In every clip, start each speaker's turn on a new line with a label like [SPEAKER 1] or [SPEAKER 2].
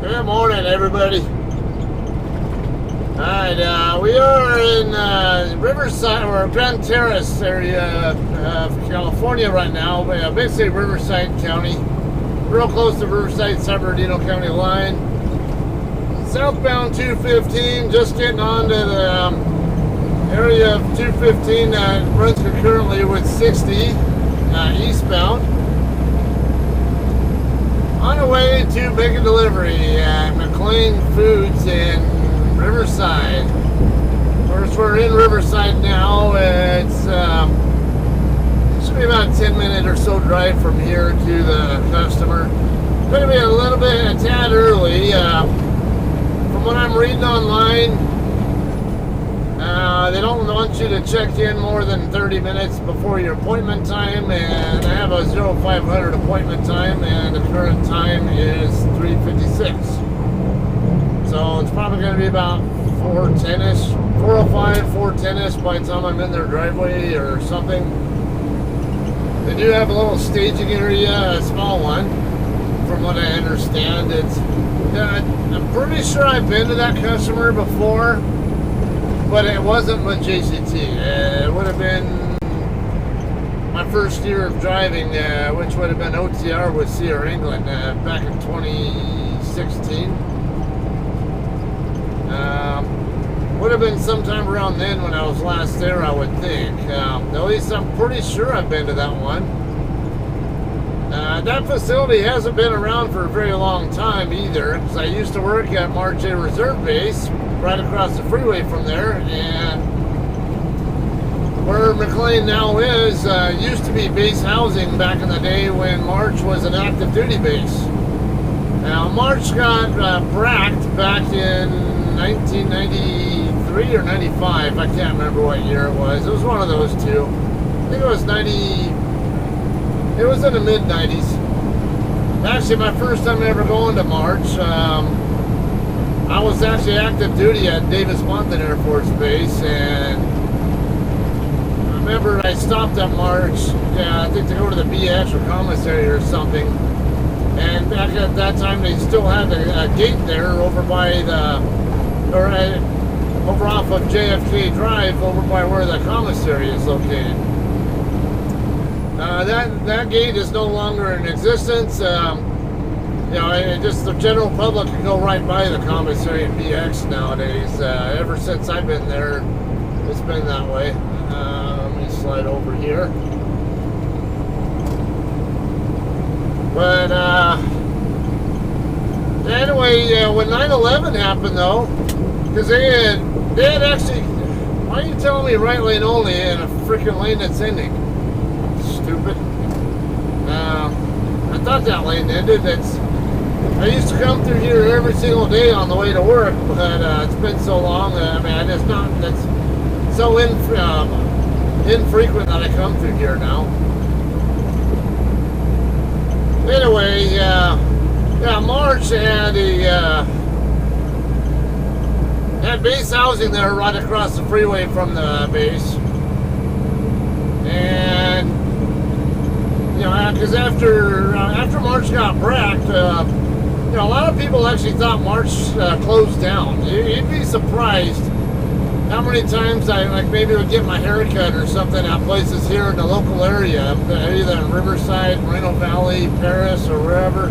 [SPEAKER 1] Good morning, everybody. Alright, we are in Riverside, or Grand Terrace area of California right now. Basically Riverside County. Real close to Riverside, San Bernardino County line. Southbound 215, just getting onto the area of 215 that runs concurrently with 60 eastbound. On the way to make a delivery at McLane Foods in Riverside. Of course, we're in Riverside now. It should be about a 10-minute or so drive from here to the customer. Going to be a little bit, a tad early. From what I'm reading online, they don't want you to check in more than 30 minutes before your appointment time, and I have a 0500 appointment time, and the current time is 3:56. So it's probably going to be about 4:10ish, 4:05, 4:10ish by the time I'm in their driveway or something. They do have a little staging area, a small one, from what I understand. I'm pretty sure I've been to that customer before. But it wasn't with JCT. It would have been my first year of driving, which would have been OTR with Sierra England back in 2016. Would have been sometime around then when I was last there, I would think. At least I'm pretty sure I've been to that one. That facility hasn't been around for a very long time either, because I used to work at March A Reserve Base right across the freeway from there, and where McLane now is used to be base housing back in the day when March was an active duty base. Now March got bracked back in 1993 or 95, I can't remember what year it was. It was one of those two. I think it was 90. It was in the mid-90s. Actually, my first time ever going to March, I was actually active duty at Davis-Monthan Air Force Base, and I remember I stopped at March, I think to go to the BH or commissary or something, and back at that time they still had a gate there over by over off of JFK Drive, over by where the commissary is located. That gate is no longer in existence. Just the general public can go right by the commissary and BX nowadays. Ever since I've been there, it's been that way. Let me slide over here. But anyway, when 9/11 happened, though, because they had actually, why are you telling me right lane only in a freaking lane that's ending? Stupid. I thought that lane ended. I used to come through here every single day on the way to work, but it's been so long. It's so infrequent that I come through here now. Anyway, March had base housing there right across the freeway from the base, and because after March got bracked, a lot of people actually thought March closed down. You'd be surprised how many times I maybe would get my hair cut or something at places here in the local area, either in Riverside, Moreno Valley, Paris, or wherever,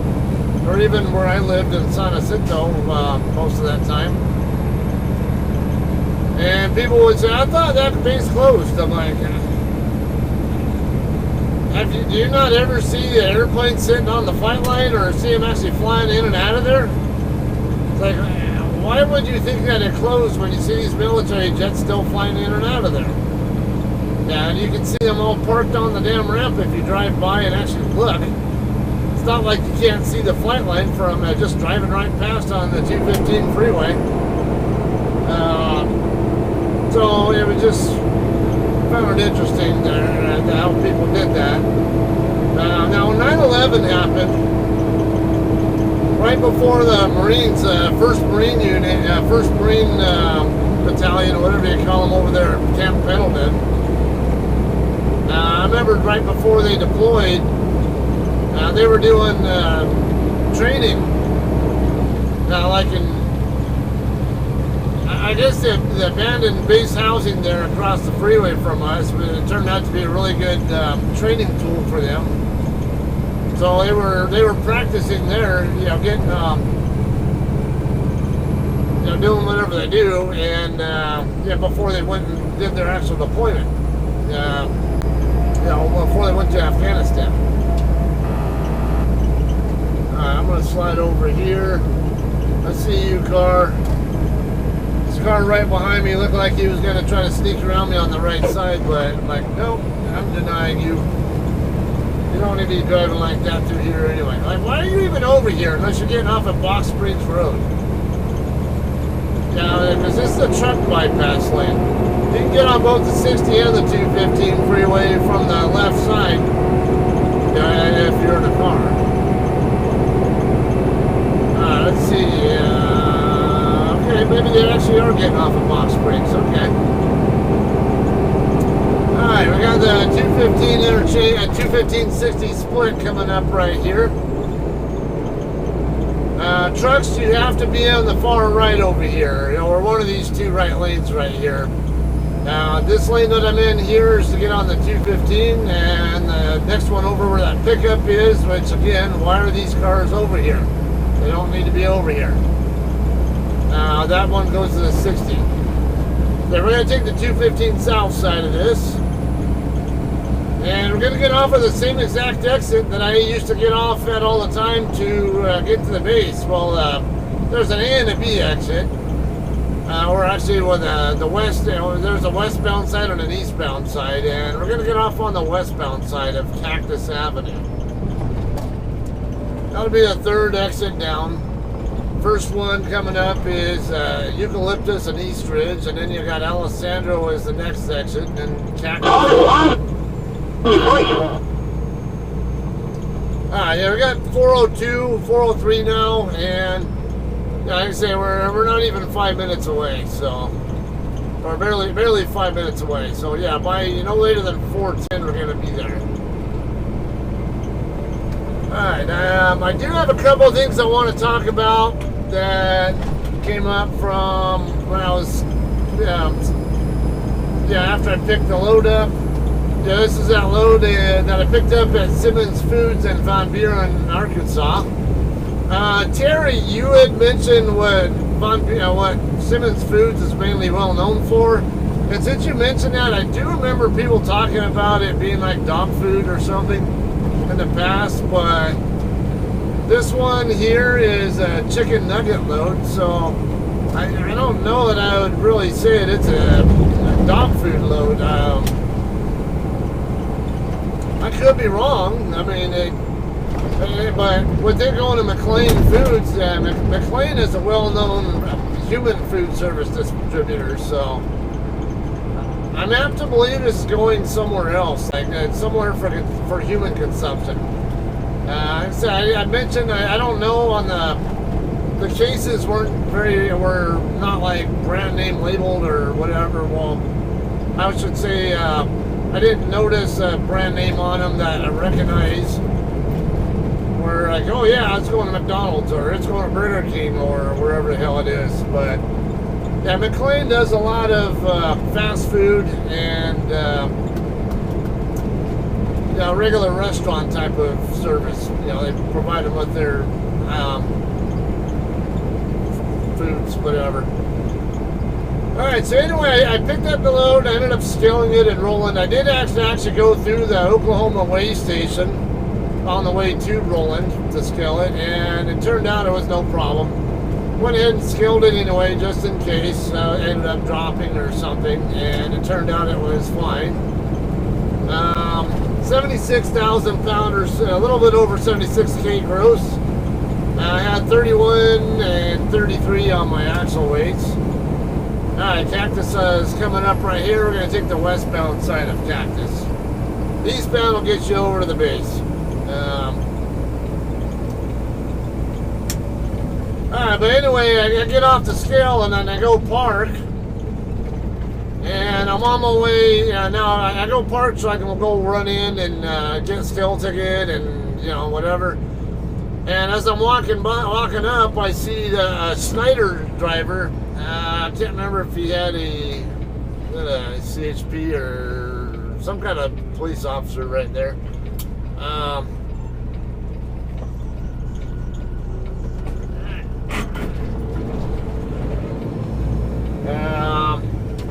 [SPEAKER 1] or even where I lived in San Jacinto most of that time. And people would say, I thought that base closed. I'm like, do you not ever see the airplane sitting on the flight line or see them actually flying in and out of there? It's like, why would you think that it closed when you see these military jets still flying in and out of there? Yeah, and you can see them all parked on the damn ramp if you drive by and actually look. It's not like you can't see the flight line from just driving right past on the 215 freeway. So it was just... found it interesting how people did that. Now, when 9/11 happened, right before the Marines, 1st Marine Unit, 1st Marine Battalion, or whatever you call them over there at Camp Pendleton, I remember right before they deployed, they were doing training Now, like I guess the abandoned base housing there across the freeway from us, but it turned out to be a really good training tool for them. So they were practicing there, getting doing whatever they do, and before they went and did their actual deployment. Before they went to Afghanistan. I'm gonna slide over here. Let's see you, car. This car right behind me looked like he was gonna try to sneak around me on the right side, but I'm like, nope, I'm denying you. You don't need to be driving like that through here anyway. Like, why are you even over here unless you're getting off at Box Springs Road? Yeah, because this is a truck bypass lane. You can get on both the 60 and the 215 freeway from the left side if you're in a car. Let's see. Okay, maybe they actually are getting off at Box Springs. Okay. Alright, we got the 215 interchange and 215-60 split coming up right here. Trucks, you have to be on the far right over here, or one of these two right lanes right here. This lane that I'm in here is to get on the 215, and the next one over where that pickup is, which again, why are these cars over here? They don't need to be over here. That one goes to the 60. Then we're going to take the 215 south side of this. And we're going to get off of the same exact exit that I used to get off at all the time to get to the base. Well, there's an A and a B exit. Or actually, with the west, there's a westbound side and an eastbound side. And we're going to get off on the westbound side of Cactus Avenue. That'll be the third exit down. First one coming up is Eucalyptus and East Ridge, and then you got Alessandro as the next exit, and then Cactus. Yeah, we got 402, 403 now, and like I say, we're not even 5 minutes away, so, or barely 5 minutes away. So yeah, by no later than 4:10, we're gonna be there. Alright, I do have a couple of things I want to talk about that came up from when I was, after I picked the load up. Yeah, this is that load that I picked up at Simmons Foods in Van Buren, Arkansas. Terry, you had mentioned what Simmons Foods is mainly well known for. And since you mentioned that, I do remember people talking about it being like dog food or something in the past, but this one here is a chicken nugget load, so I don't know that I would really say it's a dog food load. I could be wrong. I mean, but with it going to McLane Foods, McLane is a well-known human food service distributor, so I'm apt to believe it's going somewhere else, like somewhere for human consumption. I mentioned I don't know on the cases were not like brand name labeled or whatever. Well, I should say I didn't notice a brand name on them that I recognize. Where like, oh yeah, it's going to McDonald's or it's going to Burger King or wherever the hell it is. But yeah, McLane does a lot of fast food and regular restaurant type of service. They provide them with their foods, whatever. Alright, so anyway, I picked up the load, I ended up scaling it and rolling. I did actually go through the Oklahoma way station on the way to Roland to scale it, and it turned out it was no problem. Went ahead and scaled it anyway, just in case. Ended up dropping or something, and it turned out it was fine. 76,000 pounders, a little bit over 76K gross. I had 31 and 33 on my axle weights. Alright, Cactus is coming up right here. We're going to take the westbound side of Cactus. The eastbound will get you over to the base. Alright, but anyway, I get off the scale and then I go park. And I'm on my way. Now I go park so I can go run in and get a scale ticket and, whatever. And as I'm walking up, I see the Snyder driver. I can't remember if he had a CHP or some kind of police officer right there.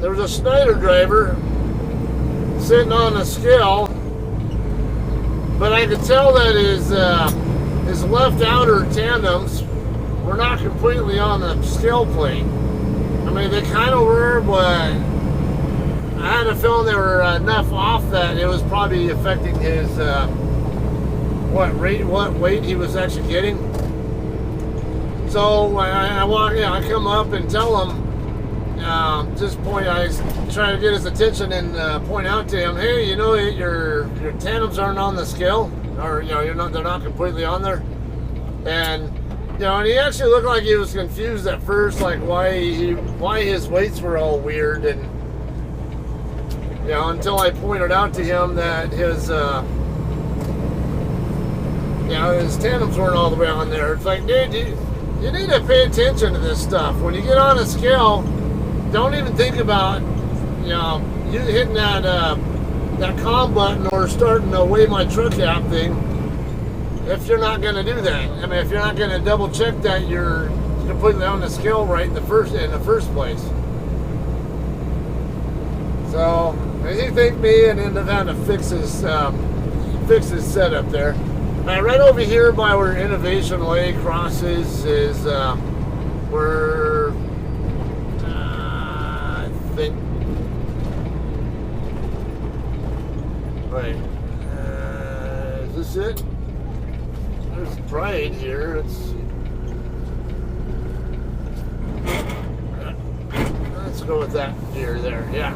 [SPEAKER 1] There was a Snyder driver sitting on a scale, but I could tell that his left outer tandems were not completely on the scale plate. I mean, they kind of were, but I had a feeling they were enough off that it was probably affecting his what weight he was actually getting. So I come up and tell him, I try to get his attention and point out to him, hey, you know, your tandems aren't on the scale, or you know, they're not completely on there. And and he actually looked like he was confused at first, like why his weights were all weird, and until I pointed out to him that his tandems weren't all the way on there. It's like, dude, you need to pay attention to this stuff. When you get on a scale, don't even think about you hitting that calm button or starting to weigh my truck app thing. If you're not going to do that, I mean, if you're not going to double check that you're completely on the scale right in the first place. So he thanked me and ended up having to fix his setup there. Right over here by where Innovation Way crosses is where I think. Wait, is this it? There's Pride here. Let's go with that deer there. Yeah.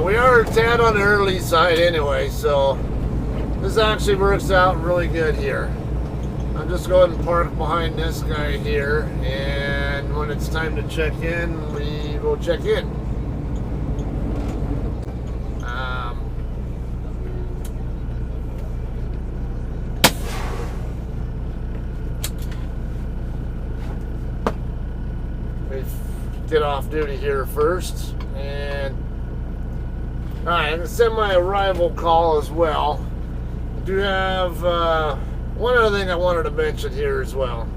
[SPEAKER 1] We are a tad on the early side anyway, so this actually works out really good here. I'm just going to park behind this guy here, and when it's time to check in, we will check in. Get off duty here first, and alright, I'm going to send my arrival call as well. I do have one other thing I wanted to mention here as well.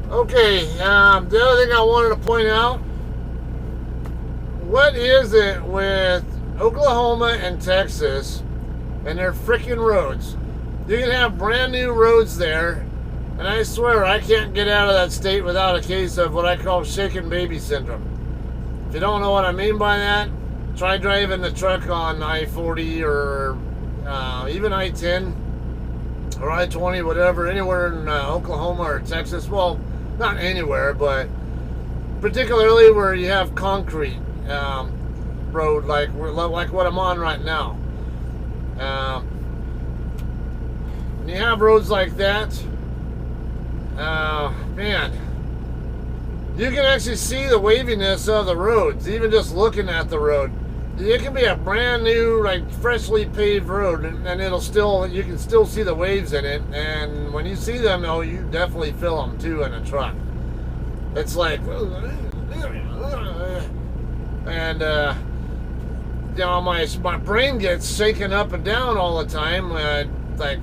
[SPEAKER 1] Okay, the other thing I wanted to point out, what is it with Oklahoma and Texas and their freaking roads? You can have brand new roads there, and I swear I can't get out of that state without a case of what I call shaken baby syndrome. If you don't know what I mean by that, try driving the truck on I-40 or even I-10 or I-20, whatever, anywhere in Oklahoma or Texas. Well, not anywhere, but particularly where you have concrete road like what I'm on right now. When you have roads like that, man, you can actually see the waviness of the roads, even just looking at the road. It can be a brand new, like freshly paved road, and you can still see the waves in it. And when you see them, you definitely feel them too in a truck. It's like, and my brain gets shaken up and down all the time. Like,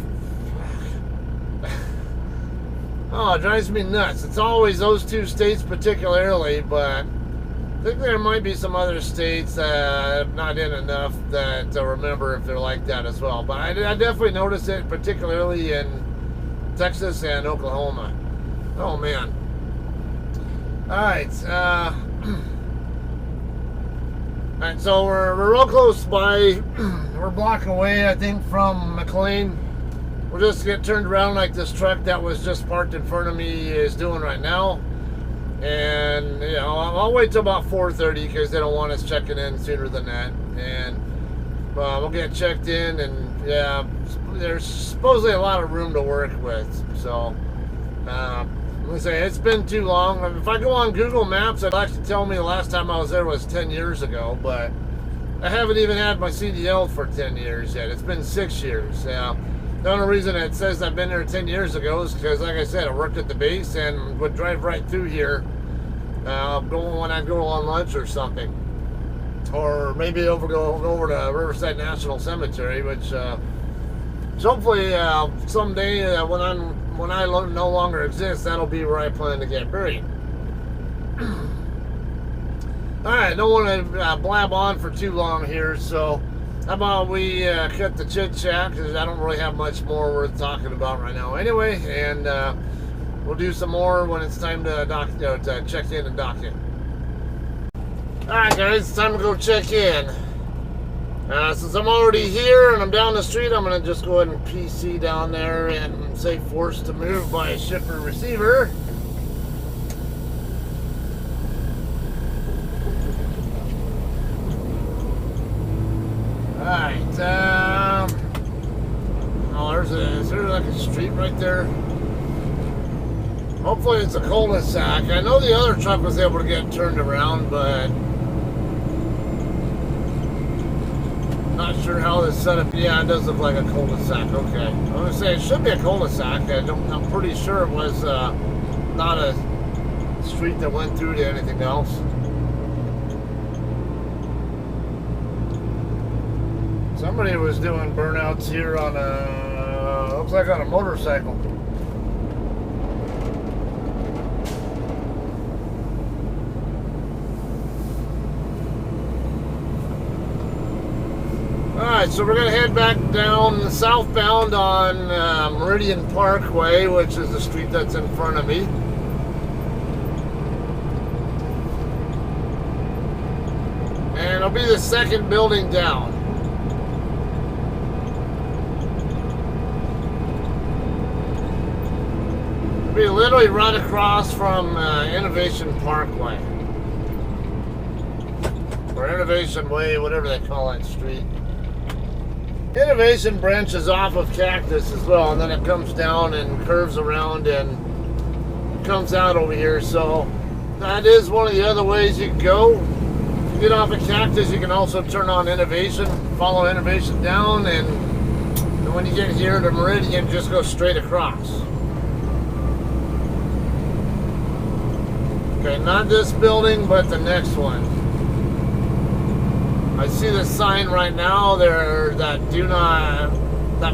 [SPEAKER 1] oh, it drives me nuts. It's always those two states particularly, but I think there might be some other states that I'm not in enough to remember if they're like that as well. But I definitely noticed it, particularly in Texas and Oklahoma. Oh, man. All right. Alright, so we're real close by. We're a block away, I think, from McLane. We'll just get turned around like this truck that was just parked in front of me is doing right now. And, you know, I'll wait till about 4:30 because they don't want us checking in sooner than that. And we'll get checked in, and yeah, there's supposedly a lot of room to work with. So, let me say, it's been too long. If I go on Google Maps, it'll actually tell me the last time I was there was 10 years ago, but I haven't even had my CDL for 10 years yet. It's been 6 years. The only reason it says I've been there 10 years ago is because, like I said, I worked at the base and would drive right through here when I'd go on lunch or something. Or maybe go over to Riverside National Cemetery, which hopefully someday when I no longer exist, that'll be where I plan to get buried. Alright, don't want to blab on for too long here, so how about we cut the chit chat, because I don't really have much more worth talking about right now anyway, and we'll do some more when it's time to check in and dock in. Alright guys, it's time to go check in. Since I'm already here and I'm down the street, I'm going to just go ahead and PC down there and say forced to move by shipper receiver. Alright, is there like a street right there? Hopefully it's a cul-de-sac. I know the other truck was able to get turned around, but not sure how this set up. Yeah, it does look like a cul-de-sac. Okay. I'm going to say it should be a cul-de-sac. I'm pretty sure it was not a street that went through to anything else. Somebody was doing burnouts here on looks like on a motorcycle. Alright, so we're going to head back down southbound on Meridian Parkway, which is the street that's in front of me. And it'll be the second building down. It'll be literally right across from Innovation Parkway. Or Innovation Way, whatever they call that street. Innovation branches off of Cactus as well, and then it comes down and curves around and comes out over here. So that is one of the other ways you can go. If you get off of Cactus, you can also turn on Innovation, follow Innovation down, and when you get here to Meridian, just go straight across. Okay, not this building, but the next one. I see the sign right now there, that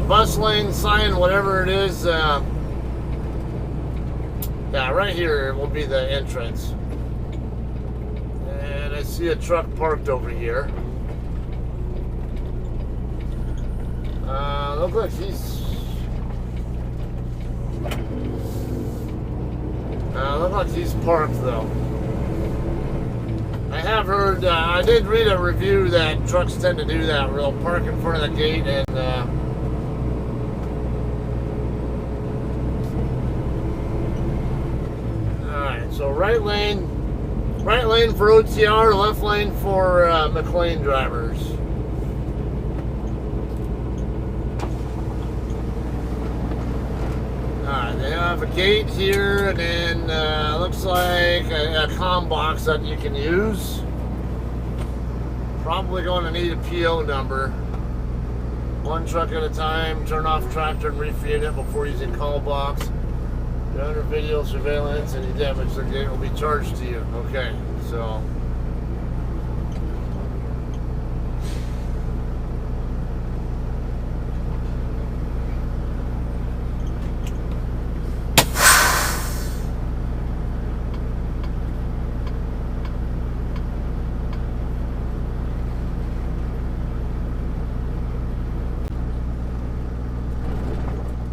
[SPEAKER 1] bus lane sign, whatever it is. Yeah, right here will be the entrance. And I see a truck parked over here. Looks like he's parked though. I have heard, I did read a review that trucks tend to do that. They'll park in front of the gate and alright, so right lane for OTR, left lane for McLane drivers. Alright, they have a gate here, and then looks like a comm box that you can use. Probably going to need a PO number. One truck at a time, turn off tractor and refeed it before using call box. You're under video surveillance, any damage to the gate will be charged to you. Okay, so.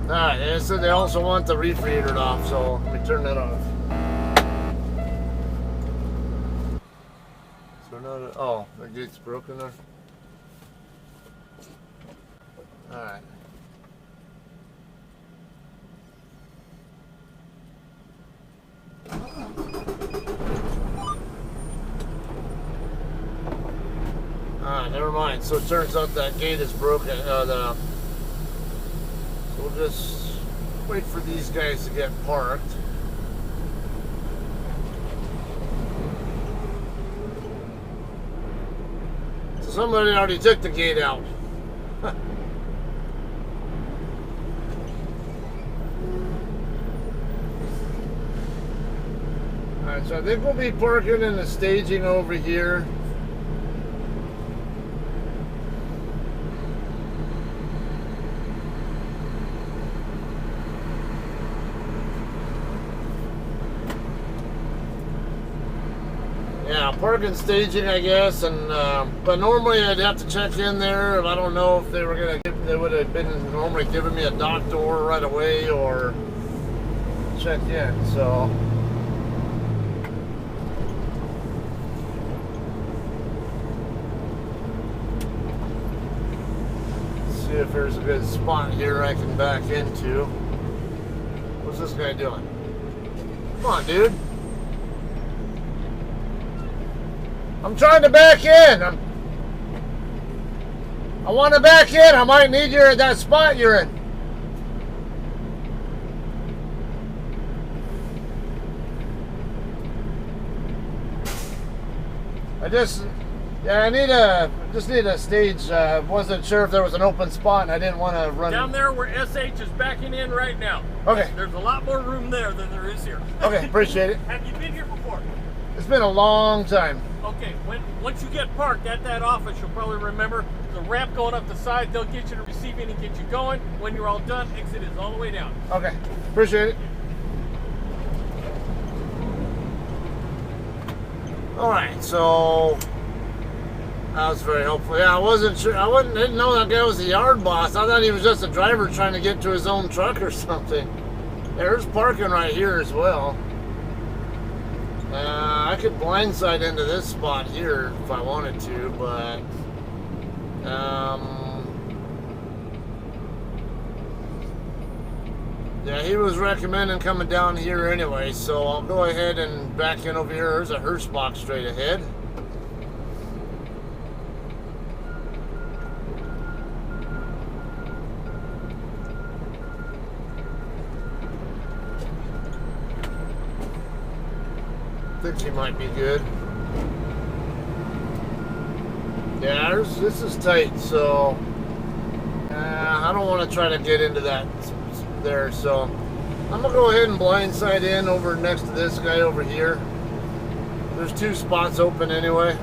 [SPEAKER 1] Alright, and it said they also want the refeeder off, so let me turn that off. So now, oh, My gate's broken there. Alright. Never mind. So it turns out that gate is broken. So we'll just wait for these guys to get parked. So somebody already took the gate out. Alright, so I think we'll be parking in the staging over here. Yeah, parking staging, I guess, and but normally I'd have to check in there. I don't know if they were gonna they would have been normally giving me a dock door right away or check in. So let's see if there's a good spot here I can back into. What's this guy doing? Come on, dude. I'm trying to back in. I want to back in. I might need you at that spot you're in. I just need a stage. Wasn't sure if there was an open spot, and I didn't want to run
[SPEAKER 2] down there where SH is backing in right now.
[SPEAKER 1] Okay.
[SPEAKER 2] There's a lot more room there than there is here.
[SPEAKER 1] Okay, appreciate it.
[SPEAKER 2] Have you been here before?
[SPEAKER 1] It's been a long time.
[SPEAKER 2] Okay, once you get parked at that office, you'll probably remember the ramp going up the side. They'll get you to receiving and get you going. When you're all done, exit is all the way down.
[SPEAKER 1] Okay, appreciate it. All right, so that was very helpful. Yeah, I wasn't sure. Didn't know that guy was the yard boss. I thought he was just a driver trying to get to his own truck or something. There's parking right here as well. I could blindside into this spot here if I wanted to, but yeah, he was recommending coming down here anyway, so I'll go ahead and back in over here. There's a hearse box straight ahead. I think he might be good. Yeah, this is tight, so I don't want to try to get into that there, so I'm gonna go ahead and blindside in over next to this guy over here. There's two spots open anyway.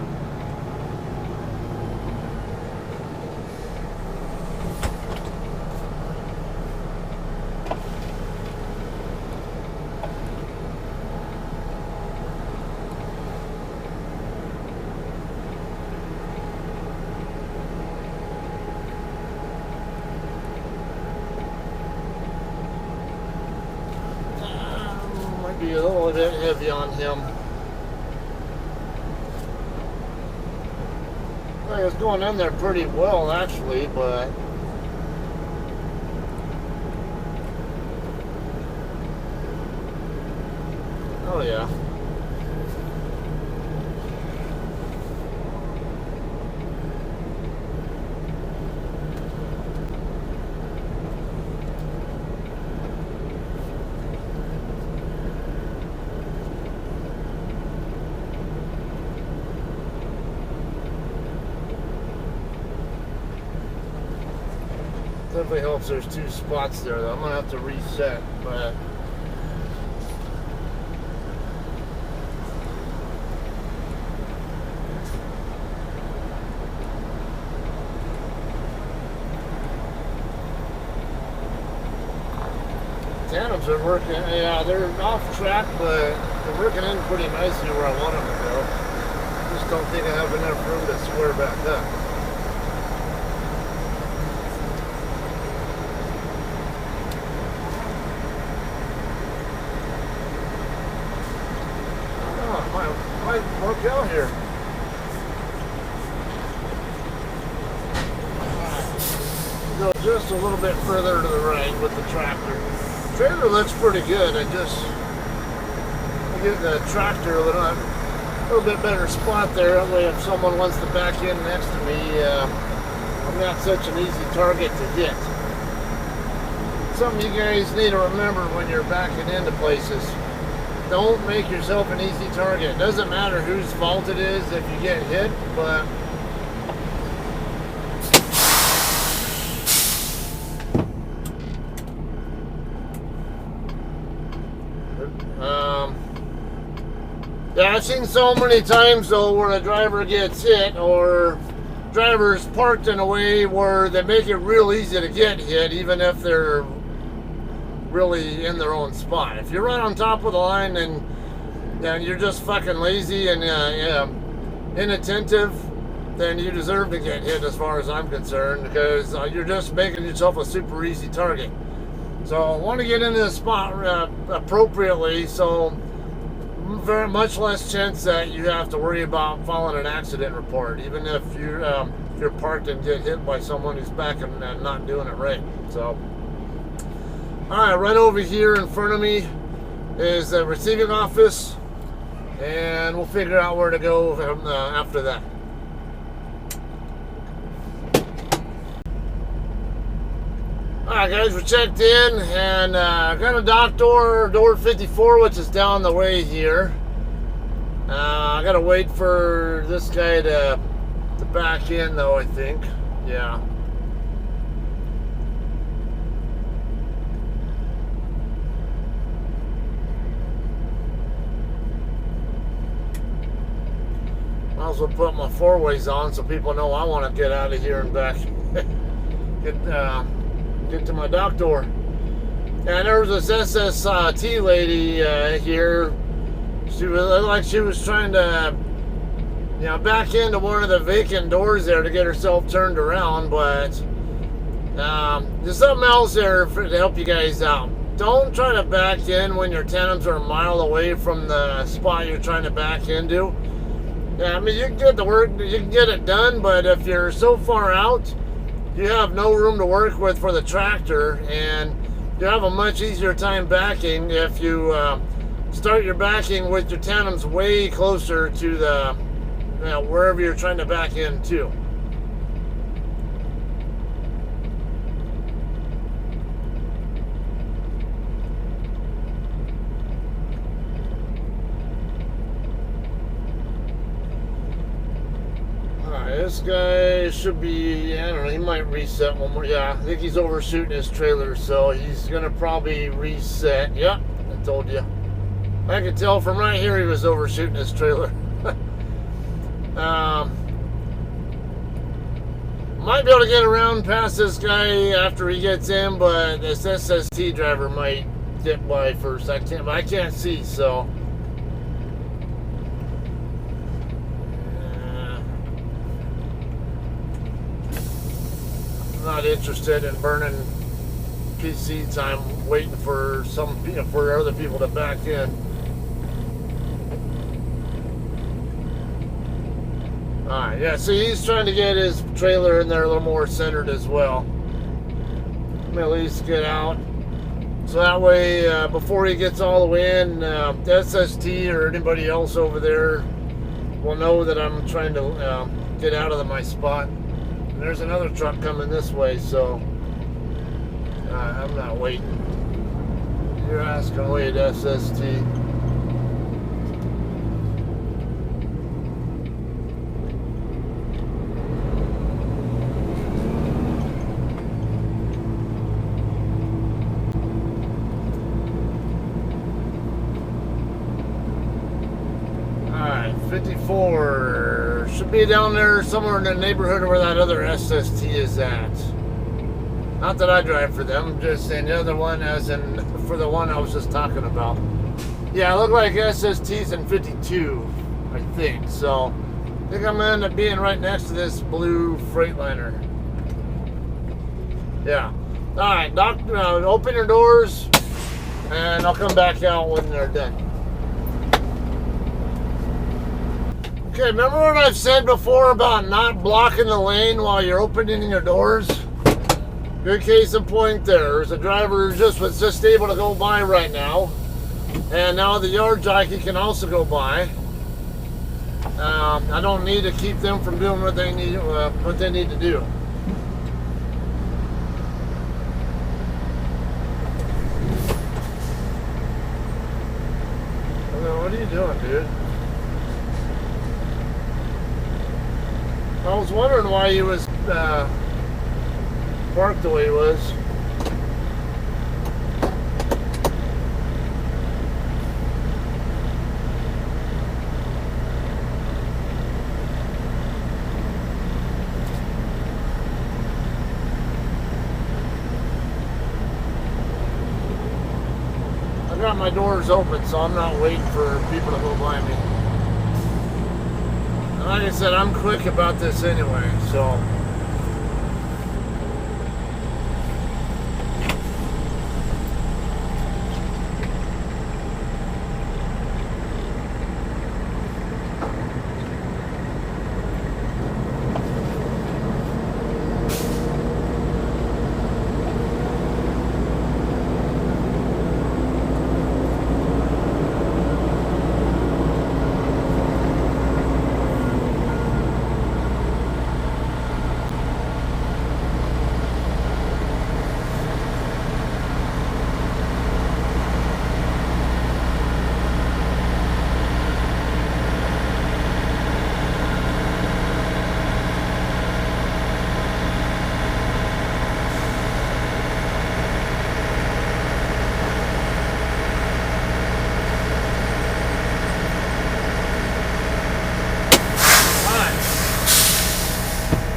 [SPEAKER 1] Be a little bit heavy on him. I was going in there pretty well actually, but oh yeah. Definitely helps there's two spots there though. I'm gonna have to reset, but tandems are working. Yeah, they're off track, but they're working in pretty nicely where I want them to go. Just don't think I have enough room to square back up. Might work out here. Go just a little bit further to the right with the tractor. Trailer looks pretty good. I get the tractor a little bit better spot there. That way if someone wants to back in next to me, I'm not such an easy target to hit. Something you guys need to remember when you're backing into places. Don't make yourself an easy target. It doesn't matter whose fault it is if you get hit, but yeah, I've seen so many times though where a driver gets hit or drivers parked in a way where they make it real easy to get hit even if they're really in their own spot. If you're right on top of the line and you're just fucking lazy and inattentive, then you deserve to get hit as far as I'm concerned, because you're just making yourself a super easy target. So I want to get into the spot appropriately, so very much less chance that you have to worry about filing an accident report, even if you're parked and get hit by someone who's backing and not doing it right. So, all right, right over here in front of me is the receiving office, and we'll figure out where to go after that. Alright guys, we checked in and got a dock door 54, which is down the way here. I gotta wait for this guy to back in though, I think. Yeah. Might as well put my four-ways on so people know I want to get out of here and back. Get to my dock door. And there was this SST lady here. She was trying to, back into one of the vacant doors there to get herself turned around. But there's something else there to help you guys out. Don't try to back in when your tandems are a mile away from the spot you're trying to back into. Yeah, I mean, you can get the work, you can get it done, but if you're so far out, you have no room to work with for the tractor, and you have a much easier time backing if you start your backing with your tandems way closer to the wherever you're trying to back into. This guy should be, I don't know, he might reset one more. Yeah, I think he's overshooting his trailer, so he's going to probably reset. Yep, I told you. I could tell from right here he was overshooting his trailer. Might be able to get around past this guy after he gets in, but this SST driver might get by first. I can't see, so. Not interested in burning PC time waiting for for other people to back in. Alright, yeah, see, he's trying to get his trailer in there a little more centered as well. Let me at least get out. So that way, before he gets all the way in, SST or anybody else over there will know that I'm trying to get out of my spot. There's another truck coming this way, so I'm not waiting. You're asking to wait, SST. Alright, 54. Should be down there somewhere in the neighborhood where that other SST is at. Not that I drive for them, I'm just saying the other one as in for the one I was just talking about. Yeah, it looked like SST's in 52, I think. So I think I'm gonna end up being right next to this blue Freightliner. Yeah. Alright, open your doors and I'll come back out when they're done. Okay, remember what I've said before about not blocking the lane while you're opening your doors? Good case in point there. There's a driver who was just able to go by right now. And now the yard jockey can also go by. I don't need to keep them from doing what they need to do. What are you doing, dude? I was wondering why he was parked the way he was. I got my doors open, so I'm not waiting for people to go by me. And like I said, I'm quick about this anyway, so.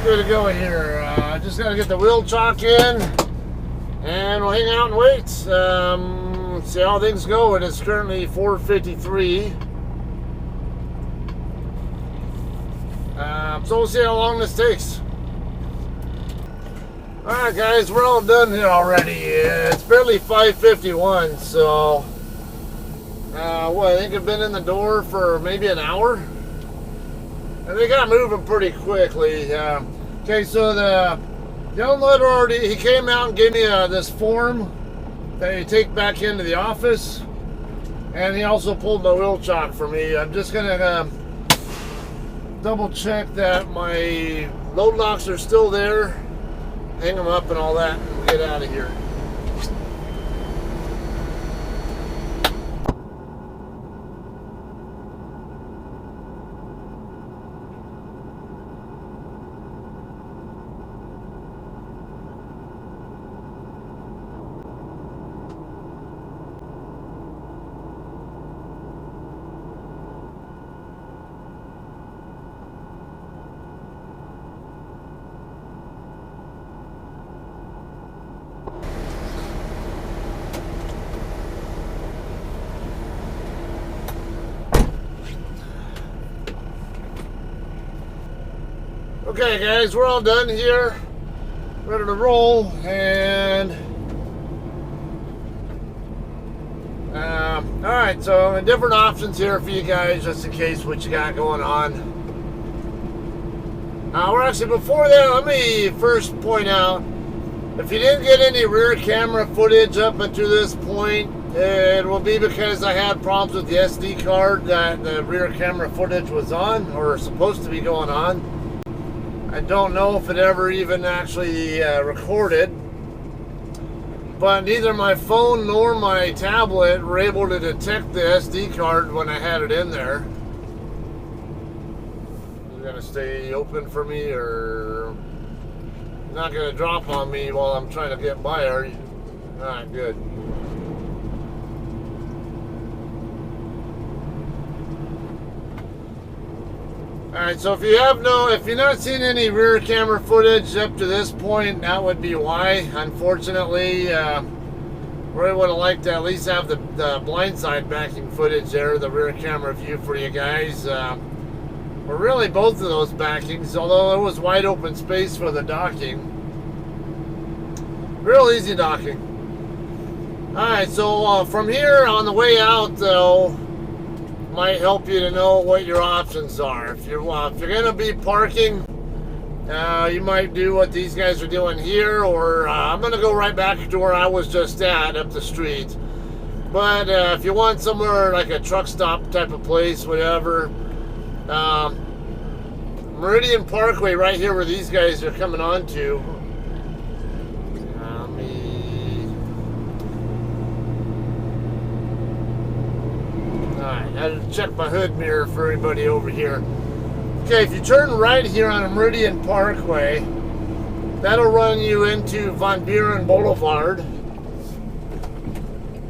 [SPEAKER 1] Good to go here. Just got to get the wheel chock in, and we'll hang out and wait. See how things go. It is currently 4:53. So we'll see how long this takes. All right, guys, we're all done here already. It's barely 5:51, so I think I've been in the door for maybe an hour. And they got moving pretty quickly. Okay, so the unloader he came out and gave me this form that you take back into the office. And he also pulled my wheel chock for me. I'm just gonna double check that my load locks are still there, hang them up and all that, and get out of here. Okay, guys, we're all done here, ready to roll, and all right, so different options here for you guys, just in case what you got going on. We're actually, before that, let me first point out, if you didn't get any rear camera footage up until this point, it will be because I had problems with the SD card that the rear camera footage was on, or supposed to be going on. I don't know if it ever even actually recorded, but neither my phone nor my tablet were able to detect the SD card when I had it in there. Is it gonna stay open for me, or not gonna drop on me while I'm trying to get by? Are you? All right, good. Alright, so if you're not seeing any rear camera footage up to this point, that would be why. Unfortunately, we would have liked to at least have the blindside backing footage there, the rear camera view for you guys. Or really both of those backings, although there was wide open space for the docking. Real easy docking. Alright, so from here on the way out, though, might help you to know what your options are. If you're going to be parking You might do what these guys are doing here, or I'm going to go right back to where I was just at, up the street. But if you want somewhere like a truck stop type of place, whatever, Meridian Parkway right here where these guys are coming on to. Alright, I had to check my hood mirror for everybody over here. Okay, if you turn right here on a Meridian Parkway, that'll run you into Van Buren Boulevard.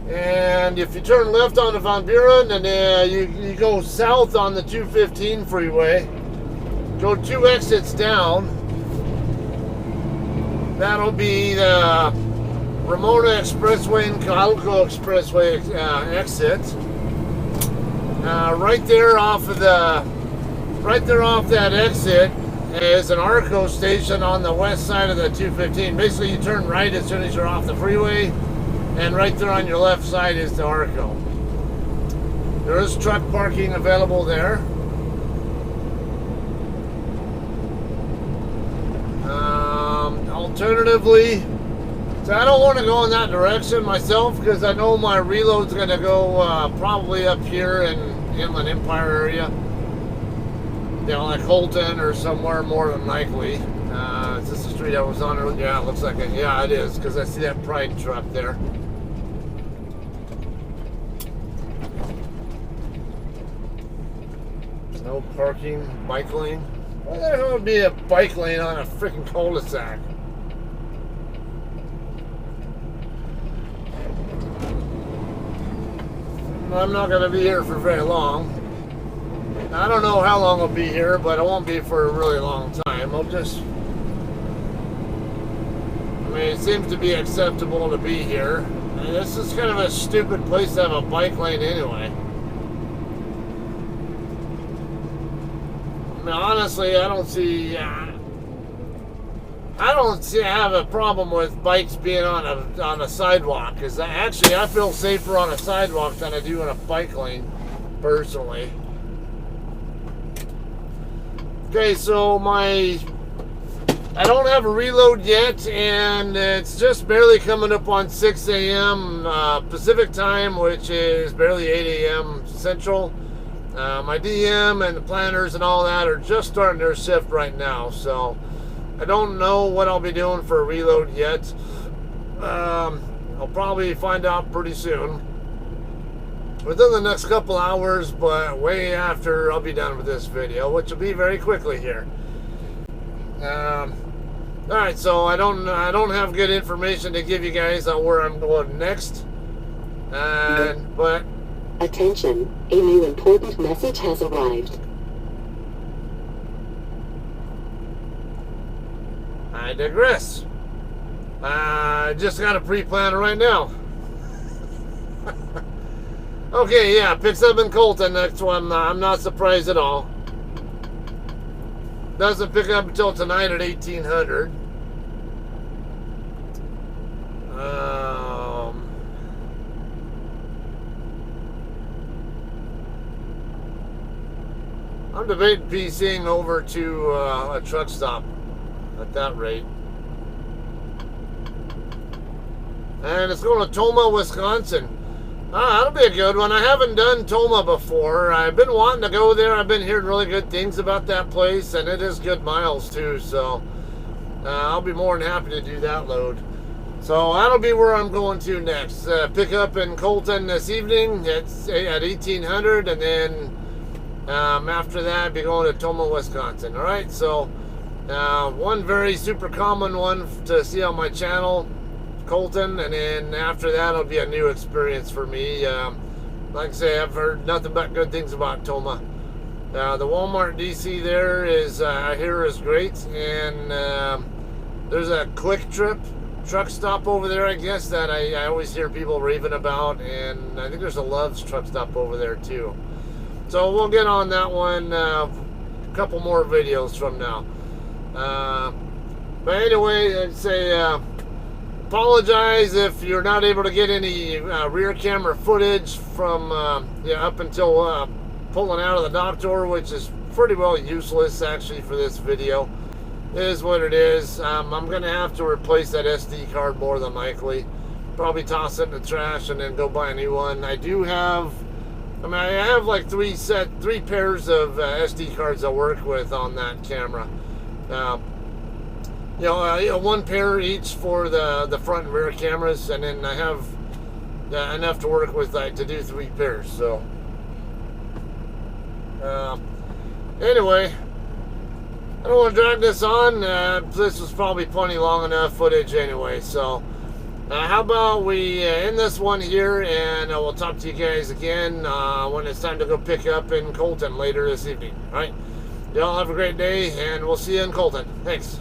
[SPEAKER 1] And if you turn left onto Van Buren, and you go south on the 215 freeway, go 2 exits down, that'll be the Ramona Expressway and Calco Expressway exit. Right there off that exit is an Arco station on the west side of the 215. Basically, you turn right as soon as you're off the freeway, and right there on your left side is the Arco. There is truck parking available there. Alternatively, so I don't want to go in that direction myself because I know my reload's going to go probably up here in Inland Empire area. You know, like Holton or somewhere more than likely. Is this the street I was on earlier? Yeah, it looks like it. Yeah, it is, because I see that Pride truck there. No parking, bike lane. Why the hell would be a bike lane on a freaking cul-de-sac? I'm not going to be here for very long. I don't know how long I'll be here, but I won't be for a really long time. I mean, it seems to be acceptable to be here. And this is kind of a stupid place to have a bike lane anyway. I mean, honestly, I don't see I have a problem with bikes being on a sidewalk, because actually I feel safer on a sidewalk than I do in a bike lane, personally. Okay, so I don't have a reload yet, and it's just barely coming up on 6 a.m. Pacific time, which is barely 8 a.m. Central. My DM and the planners and all that are just starting their shift right now, so I don't know what I'll be doing for a reload yet. I'll probably find out pretty soon. Within the next couple hours, but way after I'll be done with this video, which will be very quickly here. Alright, so I don't have good information to give you guys on where I'm going next. But
[SPEAKER 3] attention, a new important message has arrived.
[SPEAKER 1] I digress. I just got a pre-planner right now. Okay, yeah, picks up in Colton. Next one, I'm not surprised at all. Doesn't pick up until tonight at 1800. I'm debating PCing over to a truck stop at that rate. And it's going to Tomah, Wisconsin. That'll be a good one. I haven't done Tomah before. I've been wanting to go there. I've been hearing really good things about that place, and it is good miles too, so I'll be more than happy to do that load. So that'll be where I'm going to next. Pick up in Colton this evening at 1800, and then after that I'll be going to Tomah, Wisconsin. Alright, so one very super common one to see on my channel, Colton, and then after that it'll be a new experience for me. Like I say, I've heard nothing but good things about Tomah. The Walmart DC there is, I hear, is great, and there's a Quick Trip truck stop over there, I guess, that I always hear people raving about, and I think there's a Love's truck stop over there too. So we'll get on that one a couple more videos from now. But anyway, I'd say apologize if you're not able to get any rear camera footage from up until pulling out of the dock door, which is pretty well useless actually for this video. It is what it is. I'm going to have to replace that SD card more than likely. Probably toss it in the trash and then go buy a new one. I do have, I have like three pairs of SD cards I work with on that camera. One pair each for the front and rear cameras, and then I have enough to work with to do 3 pairs. So anyway, I don't want to drag this on. This was probably plenty long enough footage anyway. So how about we end this one here, and we'll talk to you guys again when it's time to go pick up in Colton later this evening. All right, y'all have a great day, and we'll see you in Colton. Thanks.